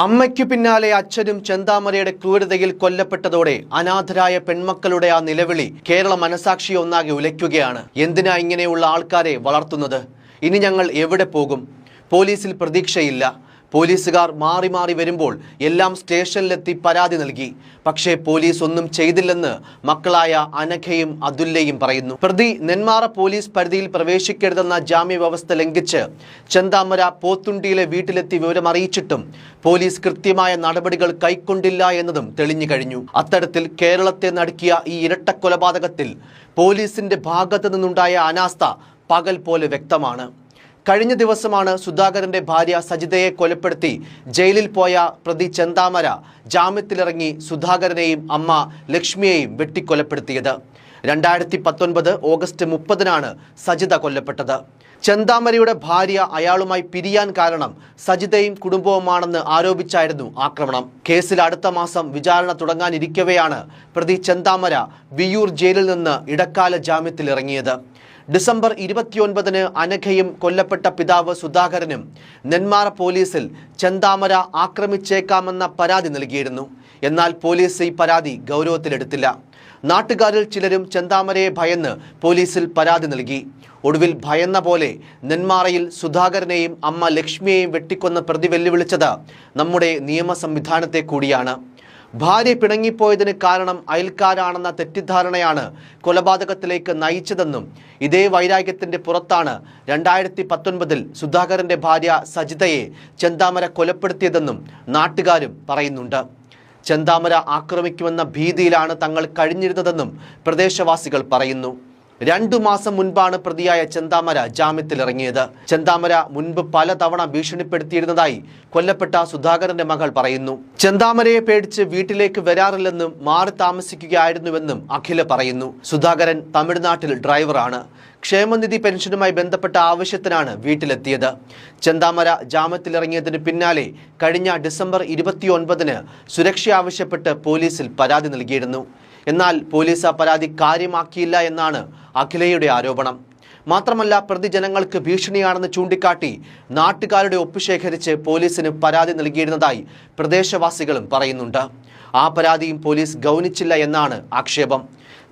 അമ്മയ്ക്കു പിന്നാലെ അച്ഛനും ചെന്താമരയുടെ ക്രൂരതയിൽ കൊല്ലപ്പെട്ടതോടെ അനാഥരായ പെൺമക്കളുടെ ആ നിലവിളി കേരള മനസാക്ഷിയെ ഒന്നാകെ ഉലയ്ക്കുകയാണ്. എന്തിനാ ഇങ്ങനെയുള്ള ആൾക്കാരെ വളർത്തുന്നത്? ഇനി ഞങ്ങൾ എവിടെ പോകും? പോലീസിൽ പ്രതീക്ഷയില്ല. പോലീസുകാർ മാറി മാറി വരുമ്പോൾ എല്ലാം സ്റ്റേഷനിലെത്തി പരാതി നൽകി. പക്ഷേ പോലീസ് ഒന്നും ചെയ്തില്ലെന്ന് മക്കളായ അനഘയും അതുല്യയും പറയുന്നു. പ്രതി നെന്മാറ പോലീസ് പരിധിയിൽ പ്രവേശിക്കരുതെന്ന ജാമ്യ വ്യവസ്ഥ ലംഘിച്ച് ചെന്താമര പോത്തുണ്ടിയിലെ വീട്ടിലെത്തി വിവരമറിയിച്ചിട്ടും പോലീസ് കൃത്യമായ നടപടികൾ കൈക്കൊണ്ടില്ല എന്നതും തെളിഞ്ഞു കഴിഞ്ഞു. അത്തരത്തിൽ കേരളത്തെ നടുക്കിയ ഈ ഇരട്ടക്കൊലപാതകത്തിൽ പോലീസിന്റെ ഭാഗത്തു നിന്നുണ്ടായ അനാസ്ഥ പകൽ പോലെ വ്യക്തമാണ്. കഴിഞ്ഞ ദിവസമാണ് സുധാകരന്റെ ഭാര്യ സജിതയെ കൊലപ്പെടുത്തി ജയിലിൽ പോയ പ്രതി ചെന്താമര ജാമ്യത്തിലിറങ്ങി സുധാകരനെയും അമ്മ ലക്ഷ്മിയെയും വെട്ടിക്കൊലപ്പെടുത്തിയത്. 2019 ഓഗസ്റ്റ് 30-നാണ് സജിത കൊല്ലപ്പെട്ടത്. ചെന്താമരയുടെ ഭാര്യ അയാളുമായി പിരിയാൻ കാരണം സജിതയും കുടുംബവുമാണെന്ന് ആരോപിച്ചായിരുന്നു ആക്രമണം. കേസിൽ അടുത്ത മാസം വിചാരണ തുടങ്ങാനിരിക്കവെയാണ് പ്രതി ചെന്താമര വിയ്യൂർ ജയിലിൽ നിന്ന് ഇടക്കാല ജാമ്യത്തിലിറങ്ങിയത്. ഡിസംബർ 29-ന് അനഘയും കൊല്ലപ്പെട്ട പിതാവ് സുധാകരനും നെന്മാറ പോലീസിൽ ചെന്താമര ആക്രമിച്ചേക്കാമെന്ന പരാതി നൽകിയിരുന്നു. എന്നാൽ പോലീസ് ഈ പരാതി ഗൗരവത്തിലെടുത്തില്ല. നാട്ടുകാരിൽ ചിലരും ചെന്താമരയെ ഭയന്ന് പോലീസിൽ പരാതി നൽകി. ഒടുവിൽ ഭയന്ന പോലെ നെന്മാറയിൽ സുധാകരനെയും അമ്മ ലക്ഷ്മിയെയും വെട്ടിക്കൊന്ന് പ്രതി വെല്ലുവിളിച്ചത് നമ്മുടെ നിയമ സംവിധാനത്തെ കൂടിയാണ്. ഭാര്യ പിണങ്ങിപ്പോയതിന് കാരണം അയൽക്കാരാണെന്ന തെറ്റിദ്ധാരണയാണ് കൊലപാതകത്തിലേക്ക് നയിച്ചതെന്നും ഇതേ വൈരാഗ്യത്തിന്റെ പുറത്താണ് 2019-ൽ സുധാകരന്റെ ഭാര്യ സജിതയെ ചെന്താമര കൊലപ്പെടുത്തിയതെന്നും നാട്ടുകാരും പറയുന്നുണ്ട്. ചെന്താമര ആക്രമിക്കുമെന്ന ഭീതിയിലാണ് തങ്ങൾ കഴിഞ്ഞിരുന്നതെന്നും പ്രദേശവാസികൾ പറയുന്നു. 2 മാസം മുൻപാണ് പ്രതിയായ ചെന്താമര ജാമ്യത്തിലിറങ്ങിയത്. ചെന്താമര മുൻപ് പലതവണ ഭീഷണിപ്പെടുത്തിയിരുന്നതായി കൊല്ലപ്പെട്ട സുധാകരന്റെ മകൾ പറയുന്നു. ചെന്താമരയെ പേടിച്ച് വീട്ടിലേക്ക് വരാറില്ലെന്നും മാറി താമസിക്കുകയായിരുന്നുവെന്നും അഖില പറയുന്നു. സുധാകരൻ തമിഴ്നാട്ടിൽ ഡ്രൈവറാണ്. ക്ഷേമനിധി പെൻഷനുമായി ബന്ധപ്പെട്ട ആവശ്യത്തിനാണ് വീട്ടിലെത്തിയത്. ചെന്താമര ജാമ്യത്തിലിറങ്ങിയതിന് പിന്നാലെ കഴിഞ്ഞ ഡിസംബർ 29-ന് സുരക്ഷ ആവശ്യപ്പെട്ട് പോലീസിൽ പരാതി നൽകിയിരുന്നു. എന്നാൽ പോലീസ് ആ പരാതി കാര്യമാക്കിയില്ല എന്നാണ് അഖിലയുടെ ആരോപണം. മാത്രമല്ല പ്രതി ജനങ്ങൾക്ക് ഭീഷണിയാണെന്ന് ചൂണ്ടിക്കാട്ടി നാട്ടുകാരുടെ ഒപ്പ് ശേഖരിച്ച് പോലീസിന് പരാതി നൽകിയിരുന്നതായി പ്രദേശവാസികളും പറയുന്നുണ്ട്. ആ പരാതിയും പോലീസ് ഗൗനിച്ചില്ല എന്നാണ് ആക്ഷേപം.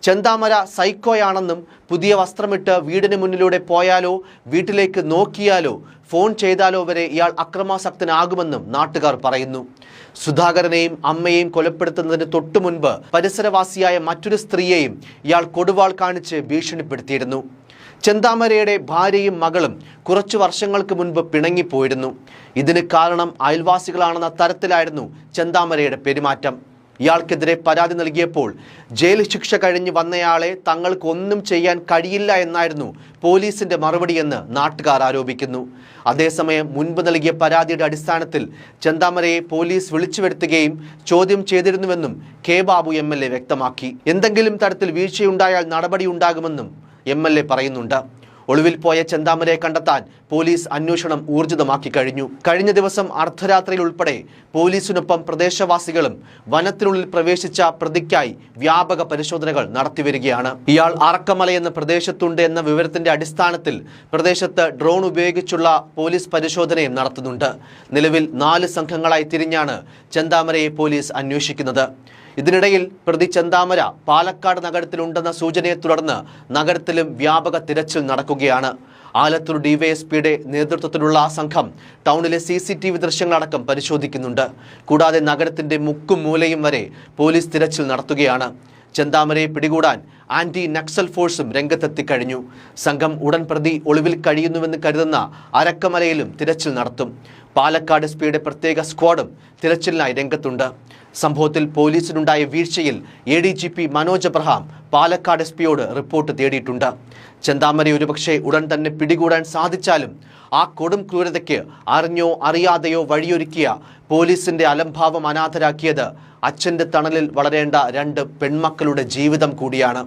ചെന്താമര സൈക്കോയാണെന്നും പുതിയ വസ്ത്രമിട്ട് വീടിന് മുന്നിലൂടെ പോയാലോ വീട്ടിലേക്ക് നോക്കിയാലോ ഫോൺ ചെയ്താലോ വരെ ഇയാൾ അക്രമാസക്തനാകുമെന്നും നാട്ടുകാർ പറയുന്നു. സുധാകരനെയും അമ്മയെയും കൊലപ്പെടുത്തുന്നതിന് തൊട്ടു മുൻപ് പരിസരവാസിയായ മറ്റൊരു സ്ത്രീയെയും ഇയാൾ കൊടുവാൾ കാണിച്ച് ഭീഷണിപ്പെടുത്തിയിരുന്നു. ചെന്താമരയുടെ ഭാര്യയും മകളും കുറച്ചു വർഷങ്ങൾക്ക് മുൻപ് പിണങ്ങിപ്പോയിരുന്നു. ഇതിന് കാരണം അയൽവാസികളാണെന്ന തരത്തിലായിരുന്നു ചെന്താമരയുടെ പെരുമാറ്റം. ഇയാൾക്കെതിരെ പരാതി നൽകിയപ്പോൾ ജയിൽ ശിക്ഷ കഴിഞ്ഞ് വന്നയാളെ തങ്ങൾക്ക് ഒന്നും ചെയ്യാൻ കഴിയില്ല എന്നായിരുന്നു പോലീസിന്റെ മറുപടിയെന്ന് നാട്ടുകാർ ആരോപിക്കുന്നു. അതേസമയം മുൻപ് നൽകിയ പരാതിയുടെ അടിസ്ഥാനത്തിൽ ചെന്താമരയെ പോലീസ് വിളിച്ചു വരുത്തുകയും ചോദ്യം ചെയ്തിരുന്നുവെന്നും കെ ബാബു MLA വ്യക്തമാക്കി. എന്തെങ്കിലും തരത്തിൽ വീഴ്ചയുണ്ടായാൽ നടപടിയുണ്ടാകുമെന്നും MLA പറയുന്നുണ്ട്. ഒളിവിൽ പോയ ചെന്താമരയെ കണ്ടെത്താൻ പോലീസ് അന്വേഷണം ഊർജിതമാക്കി കഴിഞ്ഞു. കഴിഞ്ഞ ദിവസം അർദ്ധരാത്രിയിൽ ഉൾപ്പെടെ പോലീസിനൊപ്പം പ്രദേശവാസികളും വനത്തിനുള്ളിൽ പ്രവേശിച്ച പ്രതിക്കായി വ്യാപക പരിശോധനകൾ നടത്തിവരികയാണ്. ഇയാൾ അറക്കമലയെന്ന പ്രദേശത്തുണ്ട് എന്ന വിവരത്തിന്റെ അടിസ്ഥാനത്തിൽ പ്രദേശത്ത് ഡ്രോൺ ഉപയോഗിച്ചുള്ള പോലീസ് പരിശോധനയും നടത്തുന്നുണ്ട്. നിലവിൽ 4 സംഘങ്ങളായി തിരിഞ്ഞാണ് ചെന്താമരയെ പോലീസ് അന്വേഷിക്കുന്നത്. ഇതിനിടയിൽ പ്രതി ചെന്താമര പാലക്കാട് നഗരത്തിലുണ്ടെന്ന സൂചനയെ തുടർന്ന് നഗരത്തിലും വ്യാപക തിരച്ചിൽ നടക്കുകയാണ്. ആലത്തൂർ ഡിവൈഎസ്പിയുടെ നേതൃത്വത്തിലുള്ള സംഘം ടൗണിലെ CCTV ദൃശ്യങ്ങളടക്കം പരിശോധിക്കുന്നുണ്ട്. കൂടാതെ നഗരത്തിന്റെ മുക്കും മൂലയും വരെ പോലീസ് തിരച്ചിൽ നടത്തുകയാണ്. ചെന്താമരയെ പിടികൂടാൻ ആന്റി നക്സൽ ഫോഴ്സും രംഗത്തെത്തിക്കഴിഞ്ഞു. സംഘം ഉടൻ പ്രതി ഒളിവിൽ കഴിയുന്നുവെന്ന് കരുതുന്ന അരക്കമലയിലും തിരച്ചിൽ നടത്തും. പാലക്കാട് എസ്പിയുടെ പ്രത്യേക സ്ക്വാഡും തിരച്ചിലിനായി രംഗത്തുണ്ട്. സംഭവത്തിൽ പോലീസിനുണ്ടായ വീഴ്ചയിൽ ADGP മനോജ് എബ്രഹാം പാലക്കാട് എസ്പിയോട് റിപ്പോർട്ട് തേടിയിട്ടുണ്ട്. ചെന്താമരയെ ഒരുപക്ഷെ ഉടൻ തന്നെ പിടികൂടാൻ സാധിച്ചാലും ആ കൊടും ക്രൂരതയ്ക്ക് അറിഞ്ഞോ അറിയാതെയോ വഴിയൊരുക്കിയ പോലീസിന്റെ അലംഭാവം അനാഥരാക്കിയത് അച്ഛന്റെ തണലിൽ വളരേണ്ട 2 പെൺമക്കളുടെ ജീവിതം കൂടിയാണ്.